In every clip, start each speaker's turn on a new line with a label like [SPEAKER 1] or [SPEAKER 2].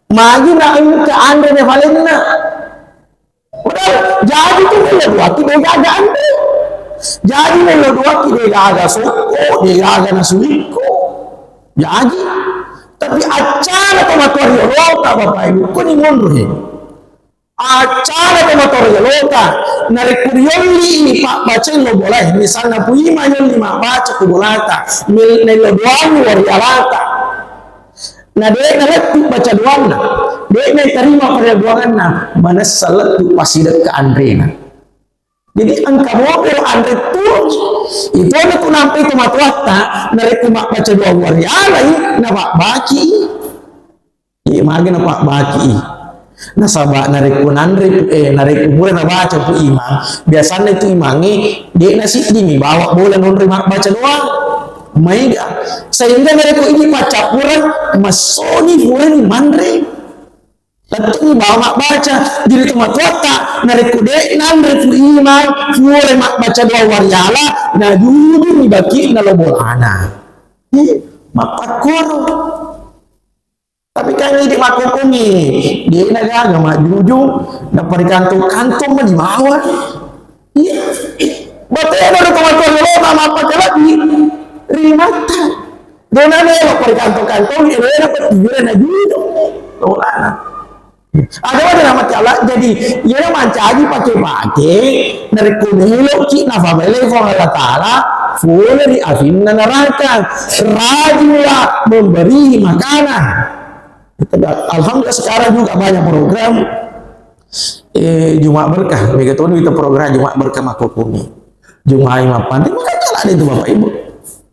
[SPEAKER 1] Magi na ke Andre ne Valenna. Udah jadi tuh dia dua ki dia gaga Andre. Jadi ne dua ki dia gaga Soko, dia gaga Nasuiko. Jadi tapi acara tomator Yorota Bapak Ibu ko ni ngono he. Acara tomator Yorota na rekurioli ni Pak baca lo boleh misalnya puima yoli mak baca ku bolata mil ne lo doang warialata. Nah dia ngelet baca doangna, dia terima pada doanganna, mana salat tu pasidat ke Andre. Jadi angka mobil Andre tu itu ada tu nampai tu matuata, narik mak baca doang warialai, na pak baki, iya magi na pak baki. Nah sabak narik pun Andre narik boleh na baca pu imang, biasanya itu imangi dia nasi dimi bawa boleh nonri mak baca doang. Maiga sehingga mereka ini pacapuran masoni furen mandre tentu bawa baca jadi tempat kota mereka dek nandre fu imam furen mak baca dua wariala na dulu ni baki na lobolana mak pakoro tapi kan ini makukumi dia naga mak jujung na perikantung kantong di bawah betul ada tempat kota apa lagi rimata dona nelo perkantong-kantong ini dapat tiduran aja tolana ada nama Allah jadi ia mancaji pakai dari kunelo ki nafabele Allah Taala full di afinna neraka rajinlah memberi makanan. Alhamdulillah sekarang juga banyak program Jumat Berkah begitu itu program Jumat Berkah Makukumi Jumat Imapan maka jalan itu Bapak Ibu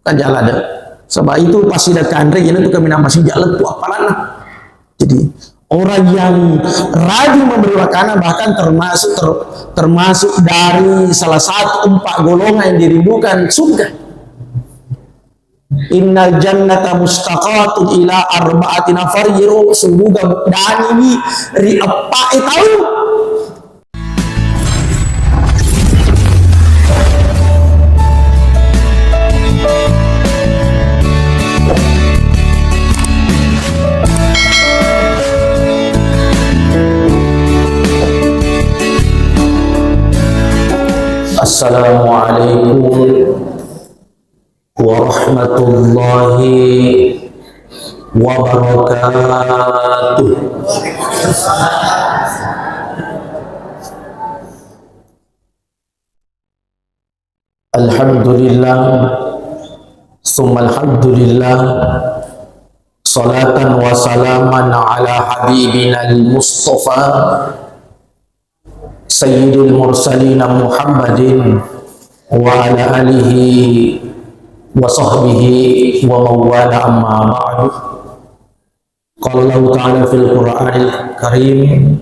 [SPEAKER 1] kan jalan ada sebab itu pasti ada Andre jadi itu kami masih jalan tuh apalah jadi orang yang rajin memberi makanan bahkan termasuk dari salah satu 4 golongan yang dirindukan surga. Innal jannata mustaqatun ila arba'ati nafar yiro sungguh dan ini ri apa tahu. Assalamualaikum warahmatullahi wabarakatuh. Alhamdulillah summa alhamdulillah salatan wa salaman ala habibina al-mustafa Sayyidul Mursalin Muhammadin wa ala alihi wa sahbihi wa mawala amma ba'du. Qala Allah Ta'ala fil Qur'anil Karim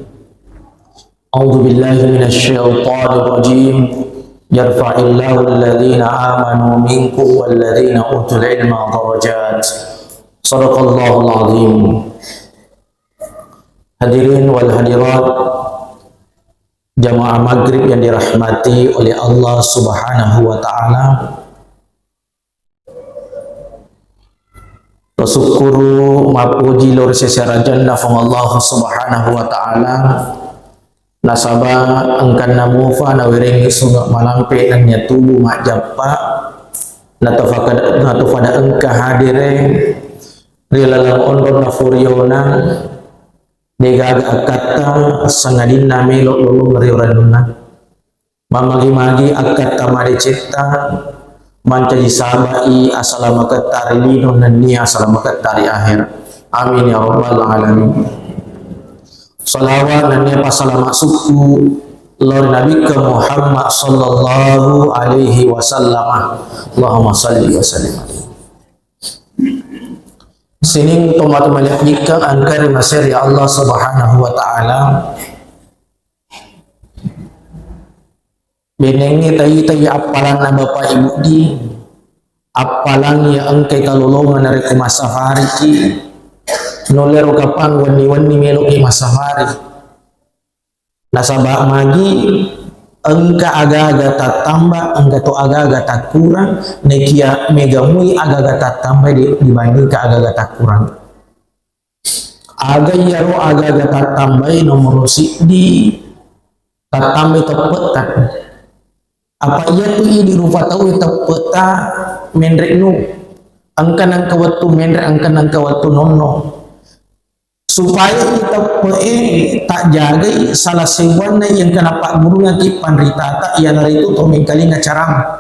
[SPEAKER 1] A'udzu billahi minasy syaithanir rajim yarfa'illahu alladhina amanu minkum walladhina utul ilma darajat. Shadaqallahul azim. Hadirin wal hadirat jamaah maghrib yang dirahmati oleh Allah Subhanahu wa Ta'ala, bersyukuru mapuji lor secara jannah fang Allah Subhanahu wa Ta'ala nasabah angkan namufa na wiringi sunga malampe nanya tubuh mak japa natufada engka hadire rilalang ondon na furiona negaga akata sangadina melok lulu ngeriuranuna mamagi-magi akata maricita mancaji sabai asalamat tarilino nani asalamat tari akhir amin ya rabbal alamin. Salawat nani pasalamat suku lor nabi ke Muhammad sallallahu alaihi wasallam. Allahumma salli wa sallim. Sining tomat malik jika angkar masir ya Allah Subhanahu wa Ta'ala benengi tayi apalan na Bapak Ibu di apalan ya angkai kalulungan dari kumasafari ki nolero kapang wani-wani melok ki masafari nasabak magi engka aga-aga tatambah engka to aga-aga tak kurang nekia megamui aga-aga tatambah dibanding ke aga-aga tak kurang aga yaro aga tatambai nomor di tatambai tepetan apa iya tu i di rupa tahu tepeta mendrek nu angkan angka waktu mendrek angkan angka waktu nono supaya kita tak jaga salah sewana yang kena pak guru nanti panritata yang hari itu tomeng kali ngacarang.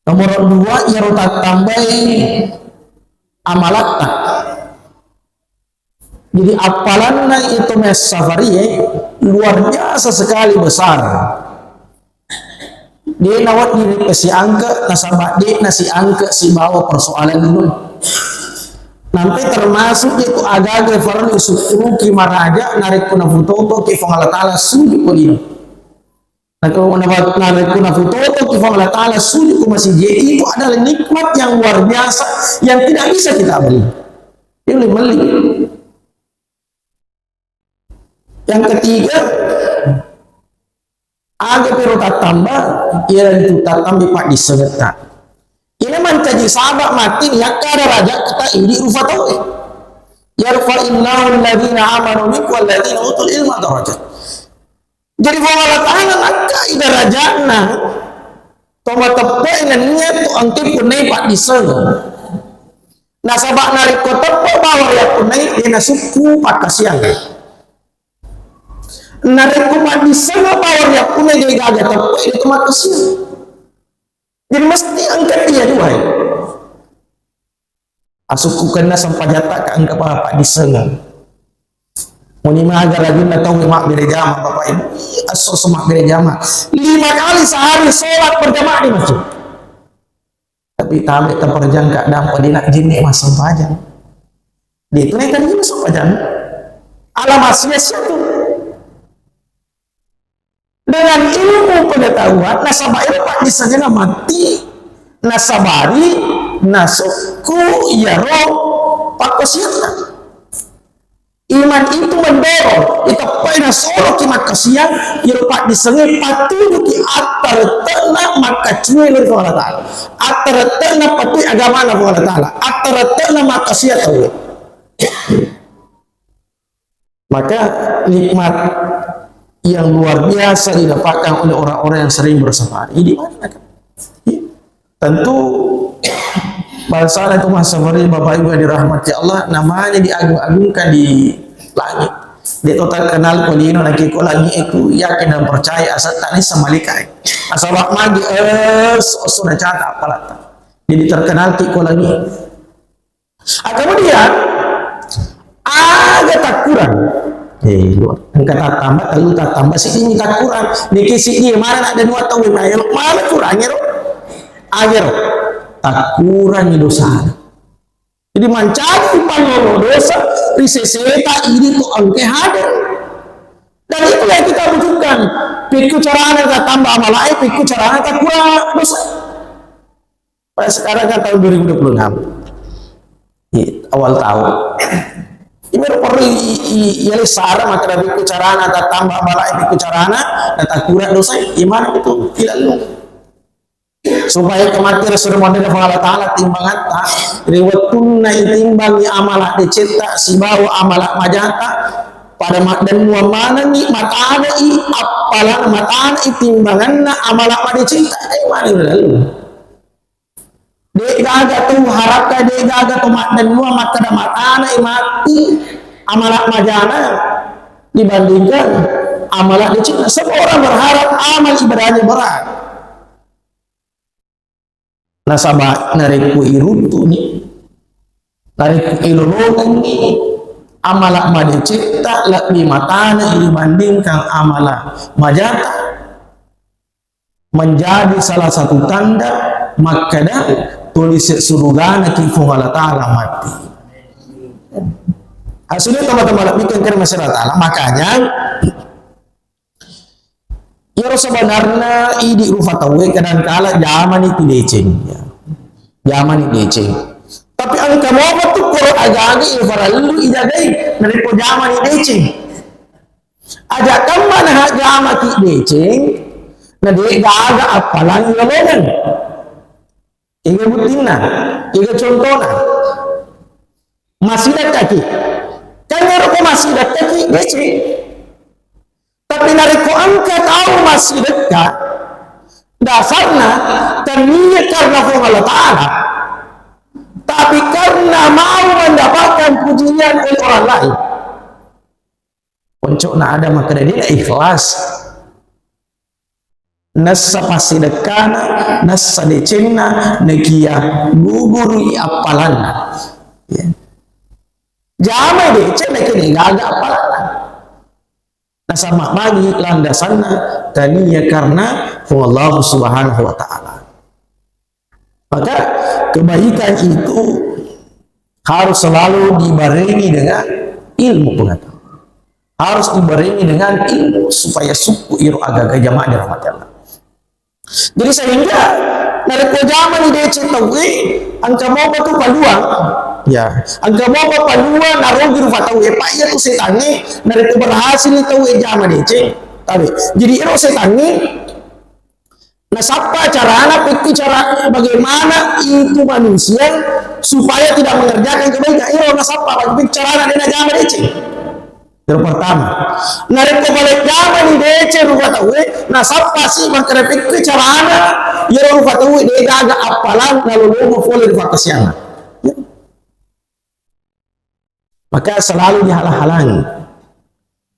[SPEAKER 1] Nomor dua yaro tatambai amalata. Jadi apalannya itu mes safari luar biasa sekali besar. Dia nawat diri si angka nasabak dia nasi angka si bawa persoalan dulu. Nanti termasuk itu agak farli sukruki maraja narik kuna foto ke fangala taala sudi kulino. Nah kalau narik kuna foto ke fangala taala sudi ku masih itu adalah nikmat yang luar biasa yang tidak bisa kita beli. Ini beli. Yang ketiga, aga pero tatamba, ialah itu tatamba pak disebeta. Ini mencaji sahabat mati ya kada raja kata ini rufa tahu. Yarfa innahu alladhina amanu minkum walladhina utul ilma darajat. Jadi Allah Ta'ala nakka ida rajana. Toma tepe nanya tu angke punai pak disebeta. Nah sahabat narik kota bawa ya punai dia suku pak kasihan. Narik kumat di sana bawah ya punya jadi gagah tapi itu mak kecil. Jadi mesti angkat dia dua. Asuku kena sampai jatah ke angkat bapak di sana. Muni mah agar lagi nak tahu mak gereja bapak ibu. Asal semak gereja 5 kali sehari sholat berjamaah di masjid. Tapi tamat terperjang keadaan pada nak jenik masa pajang. Dia itu naikkan jenis masa pajang. Alamat sia-sia tu. Dengan ilmu pengetahuan nasabah itu pak disana mati nasabari nasuku yaro pak kosian iman itu mendorong itu pada solo kimat kosian yaro pak disana patuh di atar tena maka cuy dari Allah Ta'ala atar tena patuh agama Allah Ta'ala atar tena maka sia tahu maka nikmat yang luar biasa didapatkan oleh orang-orang yang sering bersafari di mana kan? Tentu bangsa itu safari Bapak Ibu yang dirahmati Allah namanya diagung-agungkan di langit. Dia total kenal kolino lagi kolani itu yakin dan percaya asal tani semalikai. Asal bak magi sudah cakap apalah. Jadi terkenal ti kolani. Kemudian agak tak kurang. Angkat tambah, lalu tambah sih ini tak kurang. Niki sih ini mana ada 2 tahun mana kurangnya roh? Agar tak kurang dosa. Jadi mencari panono dosa, riseseta ini tuh angke hadir. Dan itu yang kita butuhkan. Piku caranya tak tambah amal lain, piku caranya tak kurang dosa. Pada sekarang kan tahun 2026, awal tahun. Ini perlu ialah sarang maka dari bicarana tak tambah balai bicarana dan tak kurang dosa iman itu tidak lu supaya kematian sudah model Allah Ta'ala timbangan tak riwatun na itimbangi amalah dicetak si bawa amalah majata pada dan muamana ni matana i apalah matana itimbangan na amalah dicetak iman itu lalu dia gaga tu harapkan dia gaga tu mak dan mua mak kada matana mati amalak majana dibandingkan amalak dicipta. Semua orang berharap amal ibadahnya berat. Nasabah nariku iruntu ni nariku ilulungan ni amalak madicipta lebih matana dibandingkan amalak majata menjadi salah satu tanda makada tulis surga nanti Allah Ta'ala mati. Hasilnya teman-teman bikin karena masyarakat Allah makanya ya sebenarnya ini rufa tahu kadang-kala zaman itu deceng ya. Zaman itu deceng tapi angka mau tuh kalau agak-agak ya farallu ijagai dari zaman itu deceng aja kamu nah zaman itu deceng nah dia agak apalan ngomongin Iga butina, iga contohna, masih ada kaki. DC. Tapi nariko angka tahu masih dekat, dasarnya taninya karena Allah Ta'ala, tapi karena mau mendapatkan pujian oleh orang lain. Puncukna ada maka dia ikhlas. Nasa pasidekana, nasa decena, negia guguri apalana. Ya. Jamai dece nekini gaga apalana. Nasa makmagi landasanna taninya karena Allah Subhanahu wa Ta'ala. Maka kebaikan itu harus selalu dibarengi dengan ilmu pengetahuan. Harus dibarengi dengan ilmu supaya suku iru agak jamaah dirahmati Allah. Jadi sehingga dari zaman ide cetawi angka mau tu paluang ya angka mau paluang naruh biru fatau pak ya tu setangi dari berhasil itu zaman ide tapi jadi iro setangi nah siapa cara cara bagaimana itu manusia supaya tidak mengerjakan kebaikan iro nah siapa bagaimana cara dia zaman ide. Yang pertama, narik balik zaman di DC rupa tahu, nah siapa sih mengkerepik ke carana, ya rupa tahu dia agak apalan lalu lu follow di fakasiana. Ya. Maka selalu dihalang-halangi.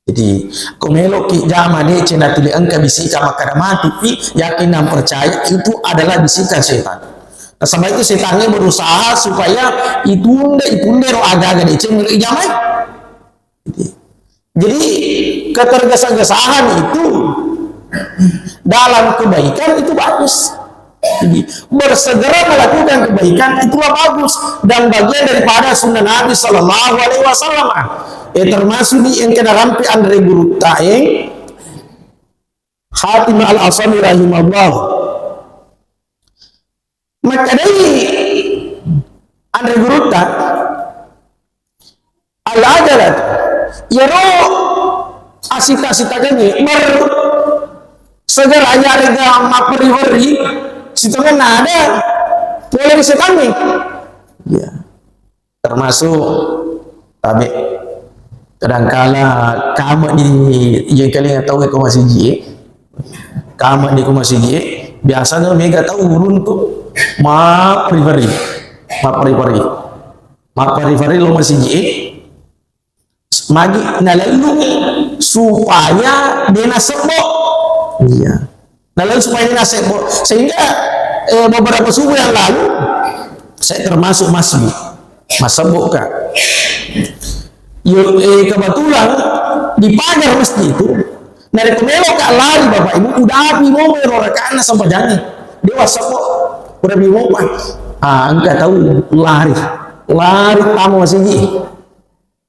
[SPEAKER 1] Jadi, komelo ki zaman DC na tuli angka bisika maka mati, yakin dan percaya itu adalah bisikan setan. Nah, sama itu setannya berusaha supaya itu roh agak-agak DC milik zaman. Jadi ketergesa-gesaan itu dalam kebaikan itu bagus. Jadi bersegera melakukan kebaikan itulah bagus dan bagian daripada sunnah Nabi Sallallahu Alaihi Wasallam. Termasuk di yang kena rampi Andre Guru Taeng Hatim Al Asami rahimahullah. Maka dari Andre Guru Taeng Al-Adalat yaro asita-asita kami segera nyari maperi-peri sitongan ada boleh disetangi ya termasuk tapi kadangkala kamu di yang kalian tahu ke masih je kamu di masih je biasanya mega tahu urun tuh maperi-peri lo masih je magi nalalu supaya dia nasebok iya nalalu supaya dia nasebok sehingga beberapa subuh yang lalu saya termasuk masebok kak kebetulan di pagar masjid itu dari kemelo kak lari bapak ibu udah api mau merorakaana sampai jangan dia wasebok udah bimopan enggak tahu lari tamu masjid.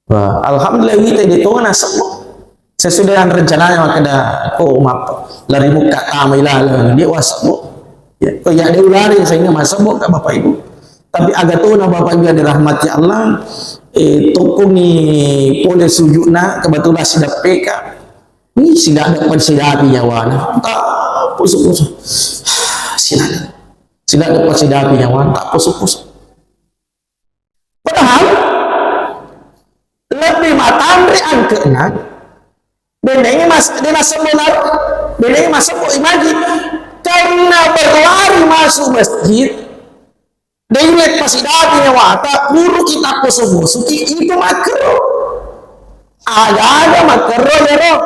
[SPEAKER 1] Alhamdulillah kita di tuan asap sesudah rencananya maka ada lari muka kami lah dia wasap ya dia lari sehingga masuk ke bapak ibu tapi agak tuh bapak ibu dirahmati Allah toko ni boleh sujudna kebetulan sudah PK ini sudah ada persidapi nyawana tak pusuk sudah ada persidapi nyawana tak pusuk padahal lebih matandri angkena bedanya mas dia sebenar bedanya masuk imagi karena berlari masuk masjid dia ingat pasidati wata guru kita poso-posuki itu makro ada makro ya roh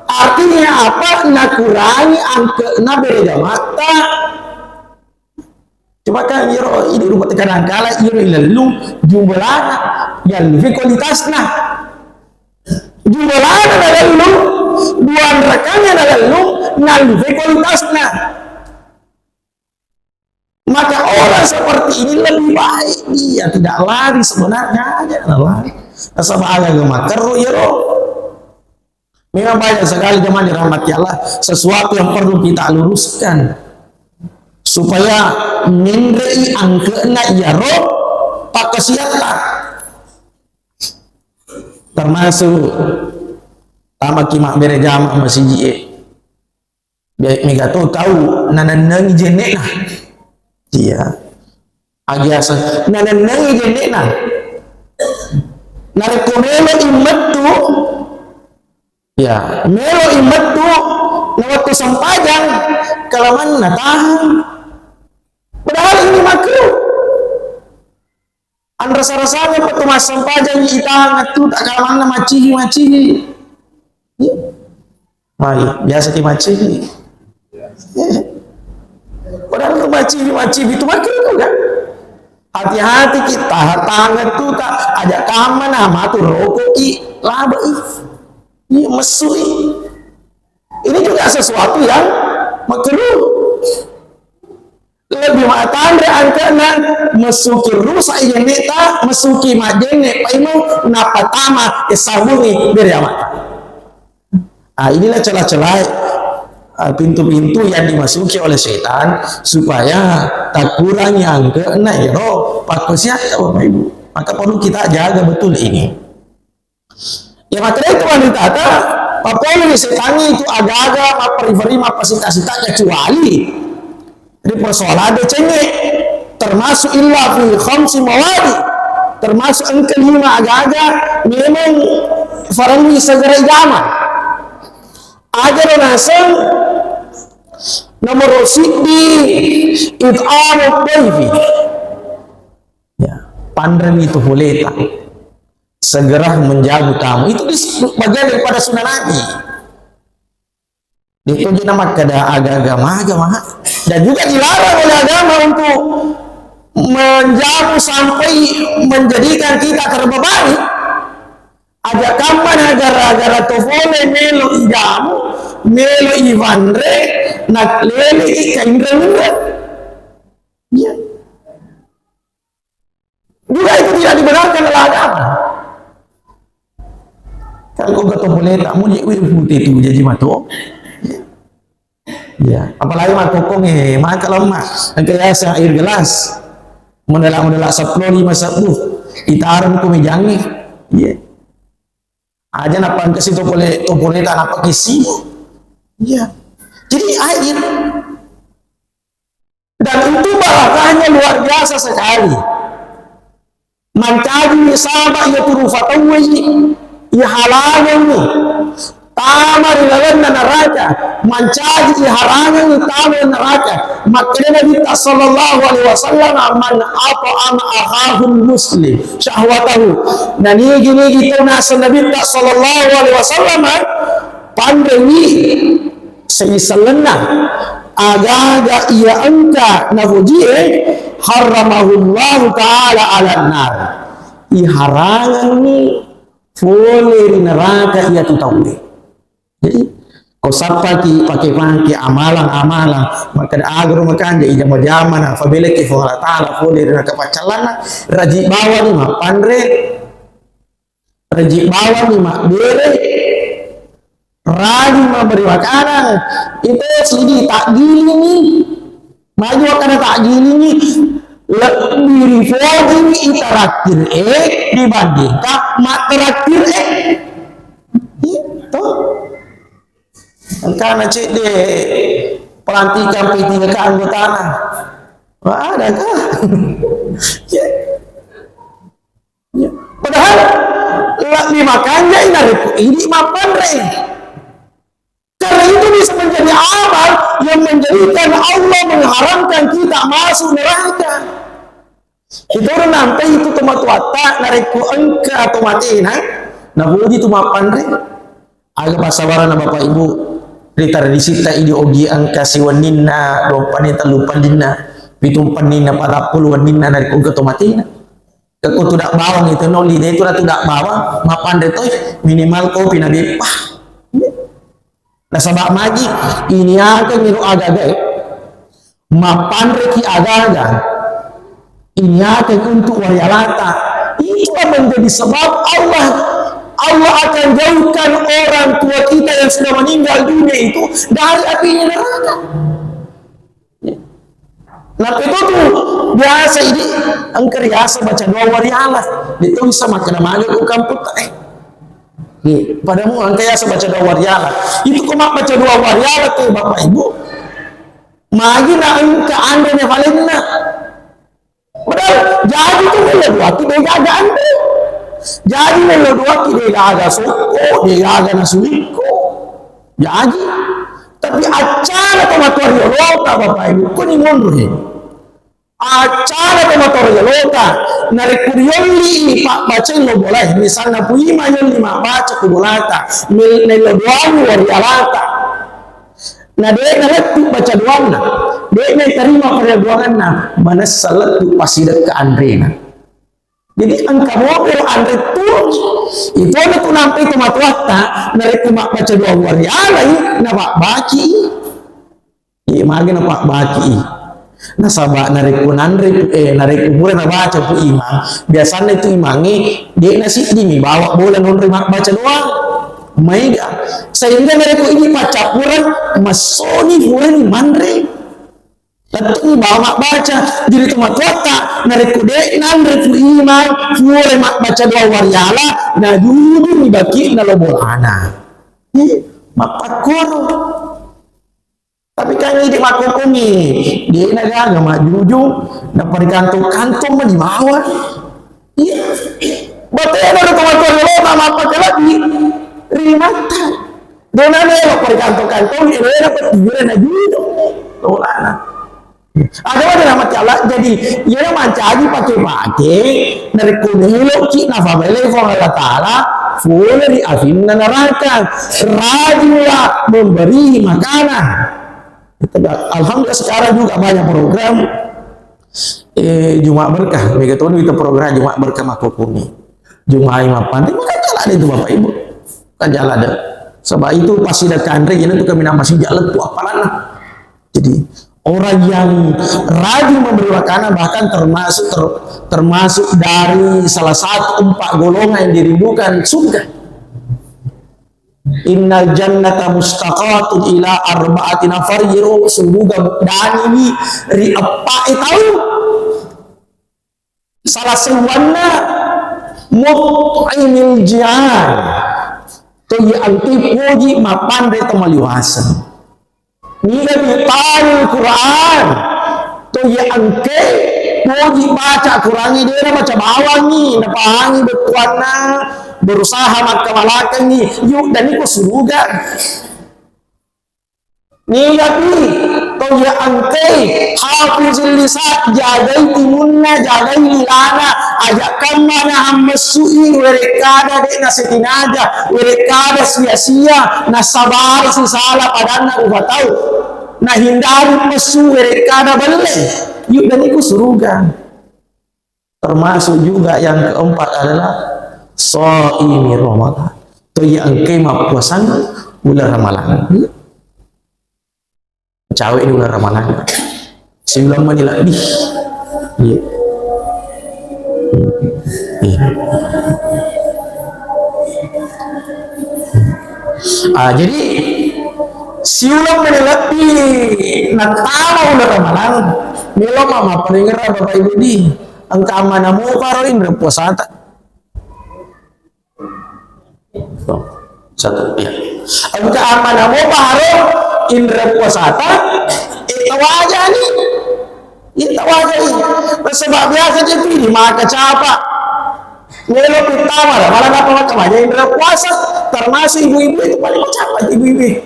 [SPEAKER 1] artinya apa nakurangi angkena beda mata cuma kan yero ini rumah kadang-kala yero lalu jumlahnya yang lebih kualitasnya jumlahnya lalu dua rekannya lalu lebih kualitasnya maka orang seperti ini lebih baik dia tidak lari sebenarnya aja lari sama agak makar yero memang banyak sekali jemaah dirahmati Allah sesuatu yang perlu kita luruskan supaya ngendrei angkena yaro pakasiata termasuk tama kimak bere jama masih je mega tahu nananangi jenena dia agiasa nananangi jenena narekomelo imatu Ya, melo imet tu na waktu sampajang kalaman na tahan. Padahal ini makruh. An rasa-rasanya petumas sampajang itahan tu tak kalaman na macihi. Ya. Mari, biasa di macihi. Ya. Padahal tu macihi itu makruh tu kan. Hati-hati kita tangan tu tak ada kaman nama tu rokok laba ini mesui. Ini juga sesuatu yang makruh. Lebih matang angkana mesuki rusak yang neta mesuki majene paimo napatama esabungi dari amat. Inilah celah-celah pintu-pintu yang dimasuki oleh setan supaya tak kurang yang kena ero pakosnya Bapak Ibu. Maka perlu kita jaga betul ini. Ya materi itu wanita papoli setan itu agak-agak maperi-peri mapasita-sita kecuali di persoalan ada cengek termasuk illa fi khamsi mawadi termasuk yang kelima agak-agak memang farali segera igama agar nasang nomor siddi it'amut dayfi ya pandang itu boleh tak segera menjamu tamu itu bagian daripada sunnah Nabi. Ditunjuk nama kada agama dan juga dilarang oleh agama untuk menjamu sampai menjadikan kita terbebani. Ada kapan gara-gara tofole melo ijamu melo ivanre nak lele ikaindra ya. Juga itu tidak dibenarkan oleh agama. Kalau kau boleh tak mau jadi putih itu jadi matu. Ya, apalagi matokong maka lemah. Kayak air gelas. Mendelak 10 5 10. Itaran ku mejangi. Ya. Aja napa ke situ boleh tak napa kisi. Ya. Jadi air. Dan itu barakahnya luar biasa sekali. Mancaji sabak ya turufatawi ya halangan ni tamar ilalan neraka mancaji halangan ni tamar neraka makanya Nabi sallallahu alaihi wasallam man at'ama akhahul muslim syahwatahu nani gini gitu nasa Nabi sallallahu alaihi wasallam pandemi seisalna agaga ia angka nafuji haramahullahu ta'ala ala nar iharangan ni boleh di neraka ia tu tahu deh. Jadi kau sapa ki pakai amalan maka agro makan jadi jama-jama apabila ki Allah taala boleh di neraka pacalana raji bawah ni mak pandre raji bawah ni mak bere raji memberi makanan itu sini tak gili ni maju akan tak gili ni lebih reforming interaktif dibandingkan materaktif itu karena cik de pelantikan P3 keanggotaan ada kah ya. Ya. Padahal lebih makannya ini makan karena itu bisa menjadi amal yang menjadikan Allah mengharamkan kita masuk neraka. Itu nanti itu tomat watak nariku engka atau mati nah budi tu mapan agak pasawaran Bapak Ibu di tradisi ta ideologi angka siwanina dompanita lupandina pitumpanina pada puluhanina nariku engka tu mati aku tidak bawang itu no lide itu tidak bawang mapan itu minimal kopi nabi pah nah sabak magi ini akan niru agak-agak mapan reki agak-agak ini akan untuk wayalata itulah menjadi sebab Allah akan jauhkan orang tua kita yang sudah meninggal dunia itu dari apinya neraka. Nah itu tuh biasa ini angker biasa baca doa warialah ditulis sama kena malu kamput padamu angker biasa baca doa warialah itu kok baca doa warialah tuh Bapak Ibu magi na angka anda ne valena padahal jadi itu melewati degaga anda jadi melewati degaga soko degaga nasuiko Jadi, tapi acara tomator yolota Bapak Ibu, kuni mundur. Acara tomator yolota, narik kuriyoli Pak baca lo boleh, misalnya puima yoli mak baca kubolata, nelo doang warialata. Nah dia naletu baca doangna, dia terima pada doanganna, mana salat tu pasidak ke Andrena. Jadi angka mobil Andre tuh itu ada tuh nampai tomatwata, narik mak baca doang warialai, na Pak baki, iya magi na Pak baki. Nah sabak narik kuburan na baca pu imang, biasanya itu imangi dia nasi ini bawa bola nonri mak baca doang. Maiga sehingga mereka ini pacapuran masoni furan mandre tapi bawa baca jadi temat kota mereka dek nandre fu imam furan mak baca dua wariala na dulu ni baki na lobolana mak pakoro tapi kan ini makukumi dia naga mak juju na perikantong-kantong di bawah iya bataya na temat kota lo apa lagi rimata dona nelo perkantong-kantong ini dapat tiburan na judo tolana ada nama Allah jadi ia mancagi pakai dari kunelo ki na famele fa Allah taala fulri afinna neraka rajinlah memberi makanan alhamdulillah sekarang juga banyak program Jumat berkah begitu itu program Jumat berkah makukumi Jumat Mapan terima kasih ada itu Bapak Ibu kan jalan ada sebab itu pasti ada kandre ini tuh kami masih jalan tuh apalah jadi orang yang rajin memberi makanan bahkan termasuk dari salah satu 4 golongan yang dirindukan surga. Innal jannata mustaqatun ila arba'ati nafar yiro sungguh dan ini ri apa tahu salah sewana mut'imil jian to ya anti puji mapan re tomaliwasan ni gabi tal Quran to ya angke puji baca Quran ni dia baca bawang ni napahangi betuana berusaha makamalakan ni yuk dan ni ko surga ni gabi to ya angke hafizul lisan jagai timunna jagai lilana ajakan mana hamsui werekada de nasetinaja werekada sia-sia nasabar si salah padana uba tahu nah hindari mesu werekada balik yuk dan itu surga termasuk juga yang keempat adalah shaimi Ramadan to yang kema puasan bulan Ramadan cawe ini bulan Ramadan sebelum menilai iya jadi siulang menelati natala ulah ramalan milo mama peninggaran Bapak Ibu di angka mana mau karoin reposata satu ya angka mana mau paro indra puasata itu wajah nih itu wajah nih sebab biasa jadi maka capa melo pertama lah malah apa macam aja indra puasa termasuk ibu-ibu itu paling capat ibu-ibu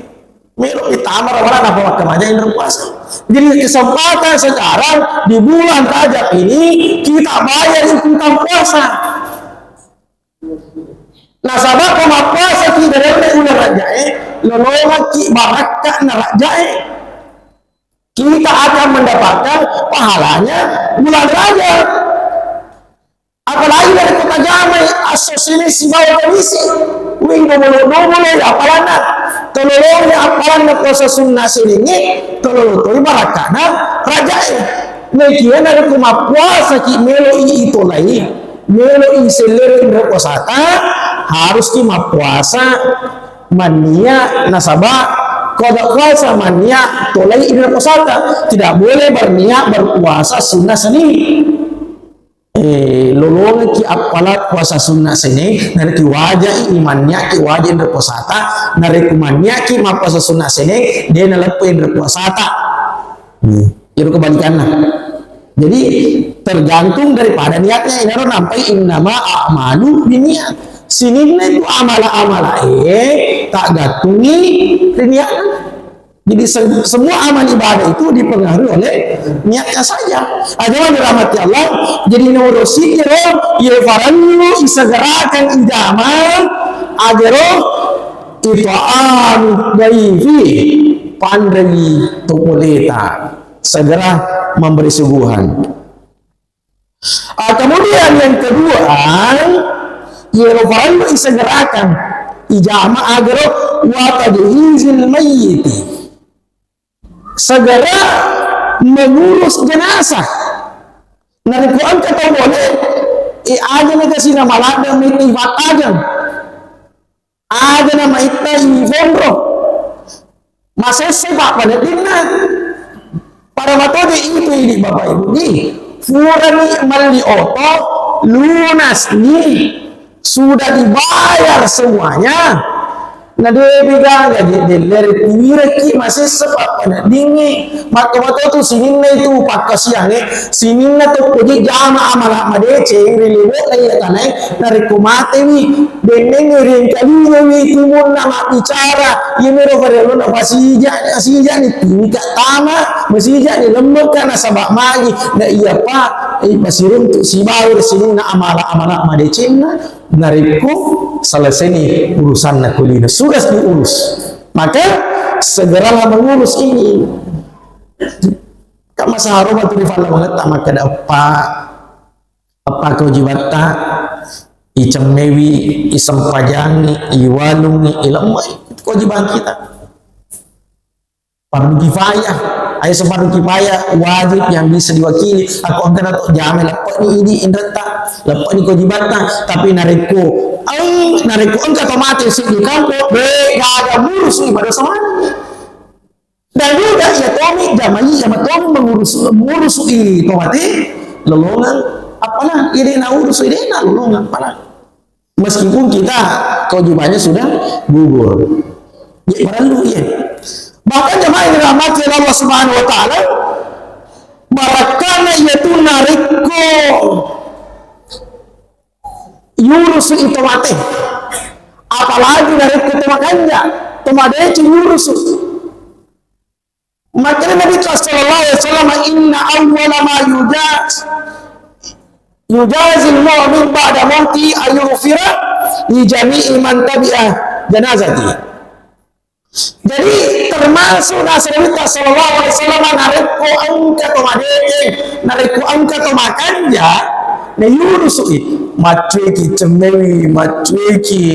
[SPEAKER 1] melo pertama lah malah apa macam aja indra puasa jadi kesempatan sekarang di bulan Rajab ini kita bayar utang puasa nah sahabat koma puasa tidak ada ulah rajae lolongan ki barakah na rajae kita akan mendapatkan pahalanya bulan Rajab apalagi dari kota Jamai asosiasi bawah komisi wing domolo apalana tololongnya apalana puasa sunnah selingi tololotoi barakana rajae mekian ada kuma puasa ki melo itu lagi melo selero indra puasata harus ki puasa mania nasabah kodok puasa mania tolai indra puasata tidak boleh berniat berpuasa sunnah seni lolongan ki apalat puasa sunnah sini dari ki wajah imannya ki wajah indra puasata dari kumannya ki ma puasa sunnah sini dia nalepo indra puasata itu kebalikannya jadi tergantung daripada niatnya ini nampai innama a'malu biniat Sininna itu amala-amala tak gatungi niatnya. Jadi semua amal ibadah itu dipengaruhi oleh niatnya saja. Ada dirahmati Allah. Jadi nomor sikiro ya farannu isagerakan idaman agero ita'am daifi pandai tupulita segera memberi suguhan. Kemudian yang kedua ya farannu isagerakan ijama agero wa tadhizil mayyiti segera mengurus jenazah. Nari Quran kata boleh aja na kasi na malada may ivatagan aja na maita ivondro masesay pa panatin na para matode itu ini Bapak Ibu ni furani mali oto lunas ni sudah dibayar semuanya. Na debiga dari tireki masih sepak pada dingi maka tu sininna itu pakasian sininna tu puji jama amala madece riliwo lagi tanai dari kumate wi beneng ring kali wi timun nama bicara yemero farelo na pasija ni tingkat tama masija ni lembut kana sabak magi na iya pa pasirun tu sibaur sininna amala madece na nariku selesai nih urusan nakulina sudah diurus, maka segeralah mengurus ini. Kama saharuma tu difala banget maka apa kewajibannya icemewi isampajangi iwalungi ilamai kewajiban kita. Fardu kifayah, ayo sefardu kifayah wajib yang bisa diwakili. Aku angkat atau jamin lepas ini indata, lepas ini kewajibannya. Tapi nariku angkat otomatis di kampung, gak ada ngurus nih pada semuanya. Dan juga ya Tommy jamai sama Tommy mengurus itu mati lolongan apalah ini na urus ini na lolongan apalah. Meskipun kita kewajibannya sudah gugur, ya perlu ya. Bahkan jemaah yang dirahmati Allah Subhanahu wa taala barakana yaitu nariko yurus itu mati apalagi dari ketemakanya temadeci yurus makanya Nabi sallallahu alaihi wasallam inna awwala ma yujazil mu'min ba'da mauti ayyufira li jami'i man tabi'ah janazati. Jadi termasuk nasrita sallallahu alaihi wasallam nariku angka to madeke nariku angka to makanja na yurusu macuiki cemewi macuiki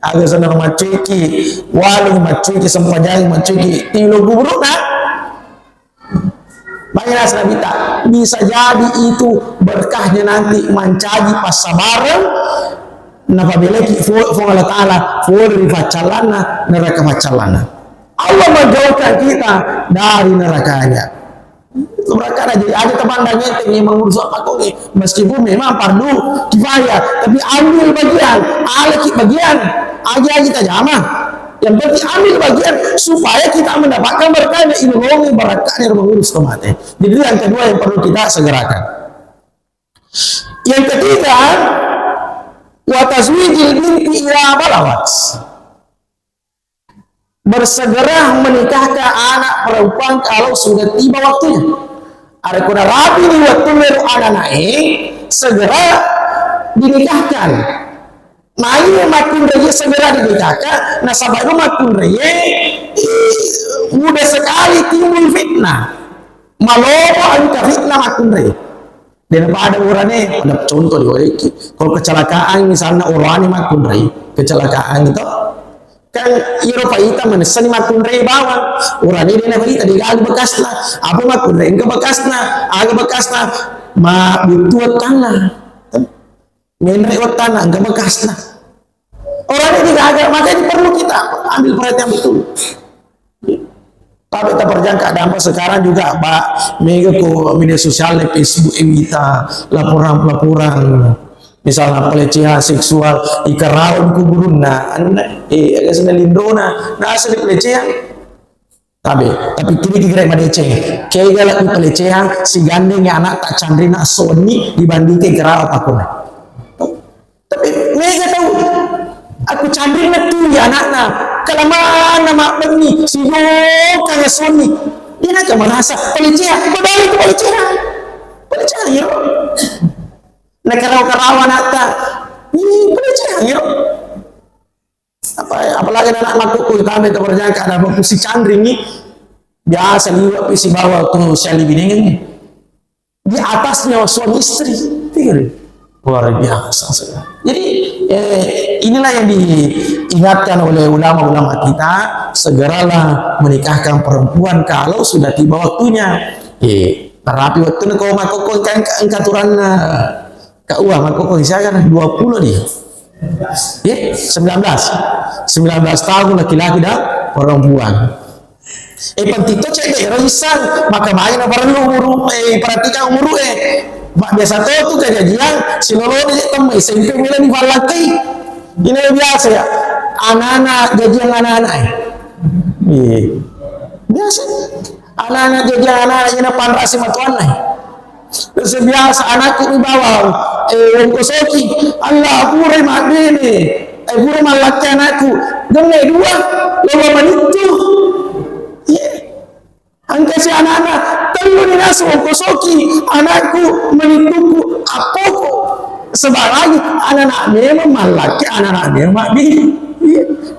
[SPEAKER 1] agak senar macuiki walu macuiki sempajang macuiki tilo gubernur na banyak nasrita bisa jadi itu berkahnya nanti mencaji pas sabaran apabila Allah Ta'ala furi facalana neraka facalana Allah menjauhkan kita dari nerakanya. Mereka jadi ada temandannya yang mengurus apa kok meskipun memang fardu kifayah tapi ambil bagian alaki bagian aja kita jamaah yang penting ambil bagian supaya kita mendapatkan berkahnya ilmu barakahnya mengurus kematian. Jadi yang kedua yang perlu kita segerakan. Yang ketiga wa tazwijil binti ila balawat bersegera menikahkan anak perempuan kalau sudah tiba waktunya. Ada kuna rapi di waktu meru anak naik segera dinikahkan. Naik makun raya segera dinikahkan. Nah sahabatnya makun raya mudah sekali timbul fitnah. Malobo angka fitnah makun raya. Dan pada orangnya ada contoh di wajib. Kalau kecelakaan misalnya orangnya makun raya kecelakaan itu kan iro paita menesani makun rei bawang urani dina paita digali bekas lah apa makun rei ke bekas na aga bekas na ma butuat tanah menrei ot tanah ke bekas na orani digaga makanya perlu kita ambil perhatian betul. Tapi kita perjangka dampak sekarang juga Pak mega ko media sosial di Facebook kita laporan misalnya pelecehan seksual ikarawan kuburuna agak senelindona nah asal pelecehan tapi kini kira madece kayak galak pelecehan si gandengnya anak tak candrina soni dibandingkan ikarawan takuna tapi mereka tahu Aku candring na tu ya anak-na. Kalaman na makbani, si kaya soni. Dia nak merasa pelecehan. Padahal itu pelecehan. Pelecehan ya. Nak karaw-karawan nata. Ini pelecehan ya. Apalagi anak makku kami itu berjangka ada si candring ini biasa liwat si bawah tuh sali bidingin di atasnya suami istri. Luar biasa. Jadi inilah yang diingatkan oleh ulama-ulama kita, segeralah menikahkan perempuan kalau sudah tiba waktunya. Rapi waktu kau makoko kan angkaturan ka uang makoko saya kan 20 dia. 19 tahun laki-laki dan perempuan. Pentito cek rohisan maka main perlu umur perhatikan umur biasa tuh kejadian si lolo dia temui SMP mulai di falaki ini biasa ya anak-anak jajan anak-anak biasa anak-anak jajan anak-anak ini panrasi matuan terus biasa anakku di bawah kosoki Allah pura mak ini pura malaki anakku gede dua lolo manitu angka si anak-anak telu ni nasu kosoki anakku menituku apoku sebab lagi anak-anak memang malaki anak-anak memang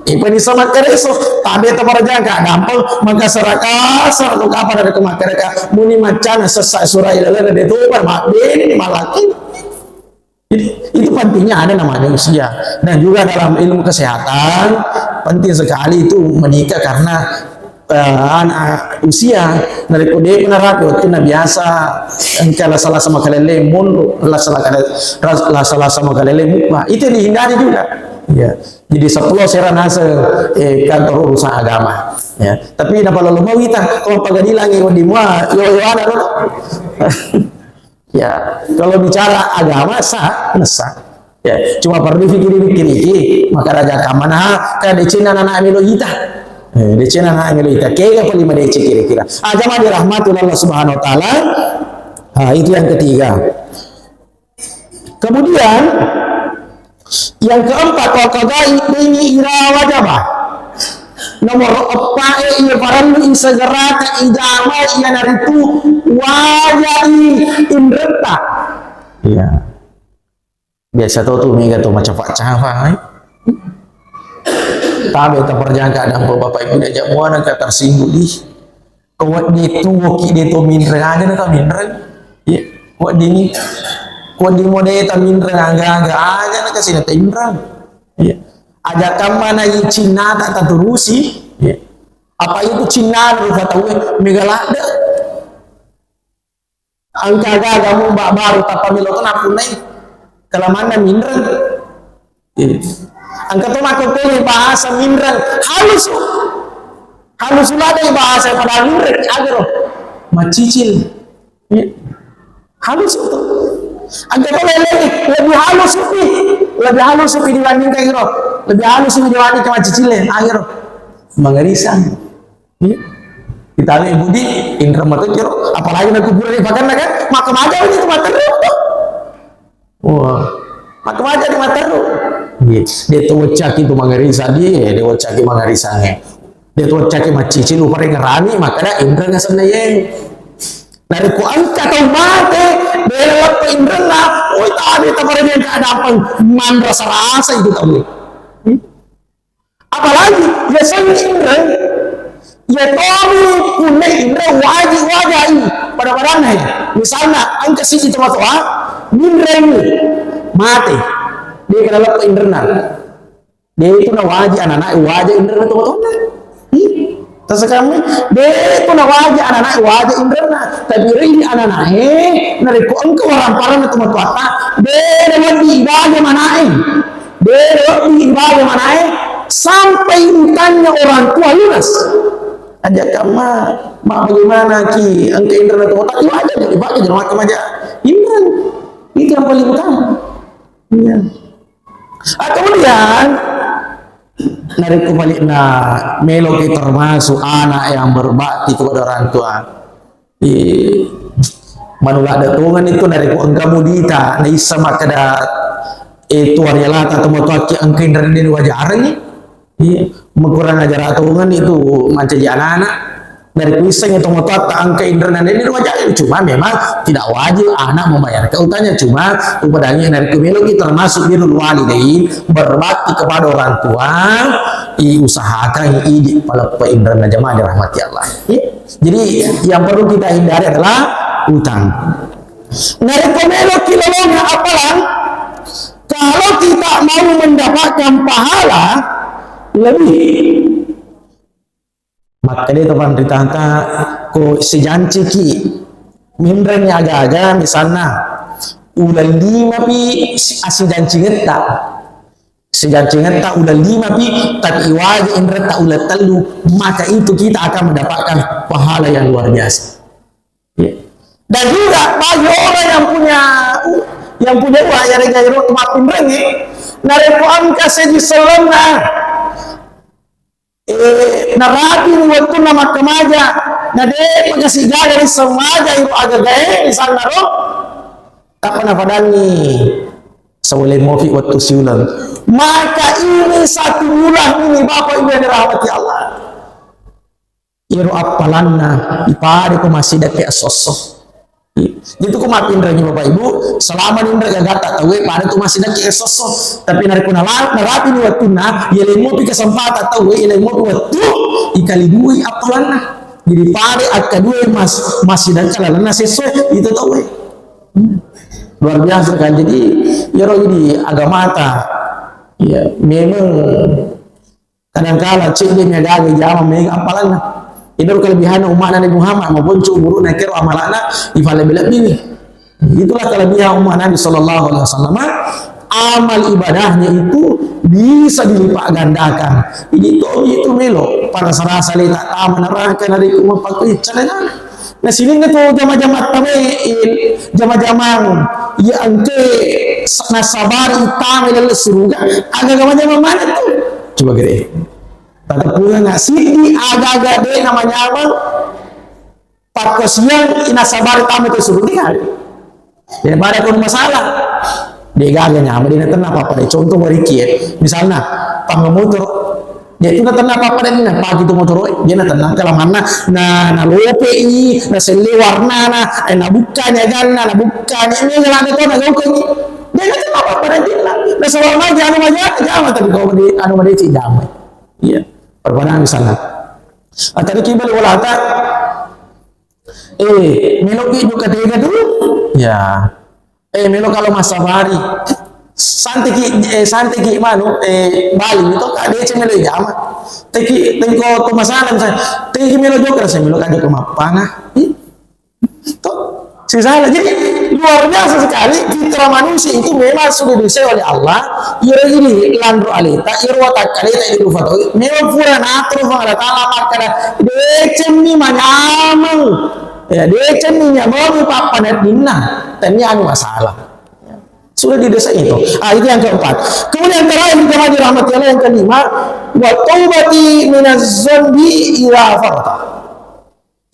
[SPEAKER 1] ini sama kereso tapi itu para jangka dampel maka serakasar untuk apa dari kemakirka muni macana sesak surah ilalah dari itu mak ini malaki. Jadi itu pentingnya ada namanya usia dan juga dalam ilmu kesehatan penting sekali itu menikah karena anak usia dari kode penerat waktu na biasa engkau salah sama kalele mun salah sama kalele mukma itu dihindari juga ya. Jadi 10 seranase kantor urusan agama ya. Tapi napa lalu mau kita kalau pagadilang di mua yo ada ya. Kalau bicara agama sah ya. Cuma perlu fikir maka raja kamana kan di Cina anak amilo kita di Cina anak amilo kita kaya apa 5 DC kira-kira jamaah dirahmati Allah subhanahu wa ta'ala. Itu yang ketiga. Kemudian yang keempat wakagai ini ira wajabah nomor 4 ia paralu insegera ka idama ia naritu wajai indreta ya biasa tuh mega tuh macam cafa tabe ta perjangka ada bapak ibu diajak muana ka tersinggung di kuat itu woki itu mindre aja na mindre ya kuat dini kuat di mode ta mindre angga aja na kasi na indra ya ada kamana yi Cina tak terusi ya apa itu Cina lu kata gue megalada angka kamu baru tapa miloton aku naik kelamana mindre ya angka tu makuk bahasa mindre halus ada bahasa pada mindre agro macicil ya halus itu angka tu lebih halus dibandingkan agro lebih halus dibandingkan macicil agro mengerisan ya kita lihat budi indra mata kiro apalagi nak kubur di bagan kan makam aja ini tu mata wah makam aja di mata dia tu wacak itu mengerisan dia wacak mengerisannya dia tu wacak macicil lupa ngerani makanya indra nggak sebenarnya dari ku angka atau mate belok ke indra lah oh tadi tak dia nggak ada apa man rasa itu tahu apalagi ya sang indra ya tomi punya indra wajib ini pada barangnya misalnya angka sisi cuma tuh indra ini mati dia kena lepas indra dia itu na wajib anak-anak wajib indra tuh terus kami dia itu na wajib anak-anak wajib indra tapi ini anak-anak nari ku engkau orang parang itu matuata dia lebih ibadah manain sampai intanya orang tua lunas aja kamu mak bagaimana ki angka internet otak itu aja jadi pakai jangan macam aja internet itu yang paling utama ya. Kemudian dari kembali melo kita termasuk anak yang berbakti kepada orang tua manula ada tungan itu dari ku engkau mudita na isa makada Tuan yala atau mau tuaki angkain dari wajar ni, kurang ajar atungan itu macam anak-anak dari kuiseng itu mau tuat angka internet ini wajar, cuma memang tidak wajib anak membayar keutanya, cuma upadanya dari kemelo kita termasuk birrul walidain, berbakti kepada orang tua, usahakan ide pada internet jemaah dirahmati Allah. Jadi yang perlu kita hindari adalah utang. Dari kemelo kilolongnya apalah? Kalau kita mau mendapatkan pahala lebih, maka dia teman ditangka ko si janci ki mindrenya agak-agak misalnya udah 5 pi si janci ngeta udah 5 pi tapi wajib indra tak udah telu, maka itu kita akan mendapatkan pahala yang luar biasa. Dan juga bagi orang yang punya uang yang ada rumah makin rengi narepoan kasih di selena narapi ni waktu nama kemaja nade pagasi gaga ni samaja itu agak gaya di sana ro apa nafadani sawale mofi waktu siulan, maka ini satu bulan ini Bapak Ibu yang dirahmati Allah iru apalanna ipade ko masih dake sosok. Itu ko mapindra niyo Bapak Ibu, selama nindra gagata tawe pada tu masih daki sosok, tapi nari ko narapi ni waktu na yele mo pi kesempatan tawe yele mo waktu ikalibui apalana jadi pada akadue masih daki lalana sesuai itu tawe. Luar biasa kan, jadi ya roh jadi agama ta ya memang kadang-kala cik dia nyadari jama memang apalana itu kelebihan umat Nabi Muhammad maupun cuburu nakir amalana ifale bila ini. Itulah kelebihan umat Nabi Sallallahu Alaihi Wasallam. Amal ibadahnya itu bisa dilipat gandakan. Itu melo para sarasa lita taman neraka dari umat pakoi cadangan. Nah sini tu jama-jama tamein, jama-jama ya ante nasabar utama dalam surga. Agak jama-jama mana tu? Coba gede. Tata punya ngasih agak-agak deh namanya apa? Pakai siang inasabar tamu itu suruh tinggal. Daripada kau masalah, dia gak nyaman dia tenang apa pada contoh berikir. Misalnya pengemotor, dia itu tenang apa pada ini pagi itu motor, dia tenang kalau mana na lope ini, na sele warna na bukannya kan, na bukannya ini jalan itu na gak ini. Dia tenang apa pada ini, na sewarna jangan aja, tapi kau di anu mana itu jamai. Iya. Perbedaan misalnya atau kibal walata melo juga tiga dulu ya melo kalau masa hari santai ki manu Bali itu kan dia cuma melo jama teki ko masalah misalnya teki melo juga saya melo kaje ke mapanga itu sih salah. Jadi luar biasa sekali fitrah manusia itu memang sudah disediakan oleh Allah. Ira ini landro alita irwa takalita itu fato memang pura natro Allah taala makana decem ni manyamang ya decem ni nyamang papa net dinna tanya anu masalah sudah di desa itu. Itu yang keempat. Kemudian terakhir jemaah dirahmati Allah yang kelima, wa taubati minaz zambi ila farta.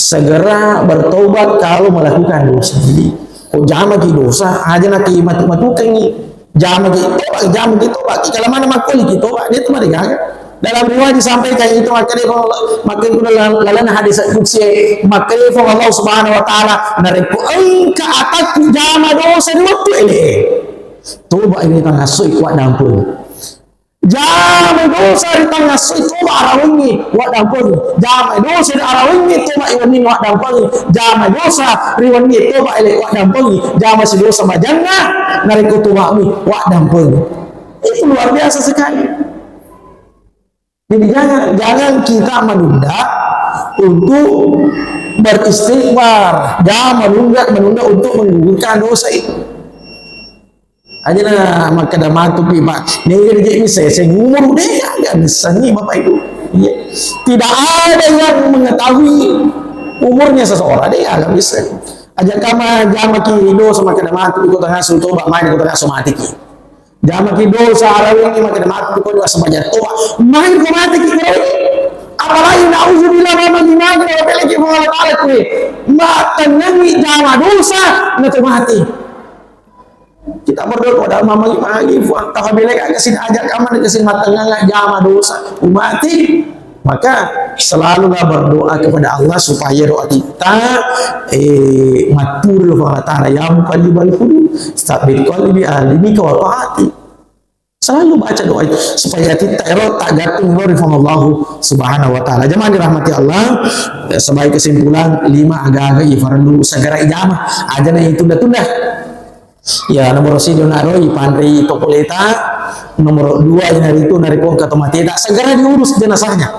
[SPEAKER 1] Segera bertobat kalau melakukan dosa. Jadi, kok jama ki dosa, aja nak matu-matukan ni. Jama ki tobat, kalau mana makul ki tobat, dia tu mari gagal. Dalam riwayat disampaikan itu maka lalan hadis qudsi maka Allah Subhanahu wa taala nariku engka ataku jama dosa di waktu ini. Tobat ini tengah sui kuat dampun. Jama dosa di tengah sui tobat arawingi kuat dampun. Jama dosa di arawingi tobat iwani kuat dampun. Jama dosa riwani tobat ile kuat dampun. Jama si dosa majanga nariku tobat mi kuat dampun. Itu luar biasa sekali. Jadi jangan kita menunda untuk beristighfar, jangan menunda untuk menggugurkan dosa itu. Aja lah maka dah matu pipa. Ni jadi saya umur dia agak besar ni Bapak Ibu. Ya. Tidak ada yang mengetahui umurnya seseorang dia agak besar. Aja kama jangan ki dosa maka dah matu ikut tengah sulto bak main ikut tengah somati ki. Jangan ki dosa arawing ni maka dah matu ikut juga sebanyak tua. Main ko mati ki kau. Apalagi nauzubillah wa gimana kalau peleki Allah taala ku. Mata nangi jangan dosa na mati. Kita berdoa kepada Allah magi-magi fakta bila kasih ajak kaman kasih matengah jama dosa umati, maka selalulah berdoa kepada Allah supaya doa kita matur Allah Ta'ala ya muqallibal qulub tsabbit qalbi alimi wa ta'ati. Selalu baca doa itu supaya kita tak gantung Allah Subhanahu wa Ta'ala. Jemaah dirahmati Allah, sebagai kesimpulan 5 agak-agak fardu segera ijamah aja na tunda-tunda. Ya, nomor si donaroi pandri topoleta, nomor 2 yang hari itu narikong katomateta segera diurus jenazahnya,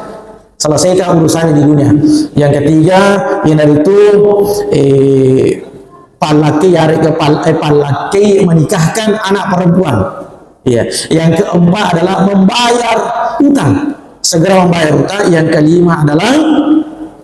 [SPEAKER 1] selesaikan urusannya di dunia. Yang ketiga yang dari itu palaki menikahkan anak perempuan. Ya, yang keempat adalah membayar utang, segera membayar utang. Yang kelima adalah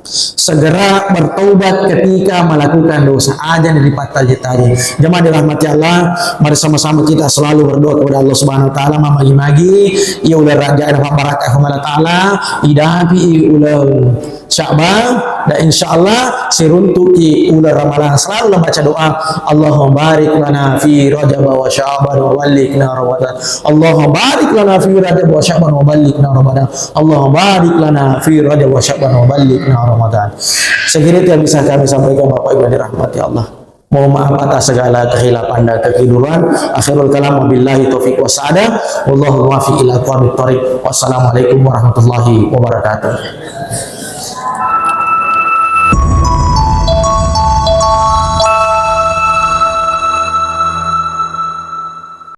[SPEAKER 1] segera bertobat ketika melakukan dosa aja dari patal tadi. Jemaah dirahmati Allah, mari sama-sama kita selalu berdoa kepada Allah Subhanahu wa taala magi-magi ya ulah raja dan barakah Allah taala idapi ulah Sya'ban dan insyaallah siruntuki ulah ramalan selalu baca doa Allahumma barik lana fi Rajab wa Sya'ban wa ballighna Ramadan. Allahumma barik lana fi Rajab wa Sya'ban wa ballighna Ramadan. Allahumma barik lana fi Rajab wa Sya'ban wa ballighna Ramadan. Segini yang bisa kami sampaikan Bapak Ibu dirahmati Allah. Mohon maaf atas segala kehilapan dan kekeliruan. Akhirul kalam wabillahi taufiq wassadah. Wallahu muwaffiq ila aqwamit thoriq. Wassalamualaikum warahmatullahi wabarakatuh.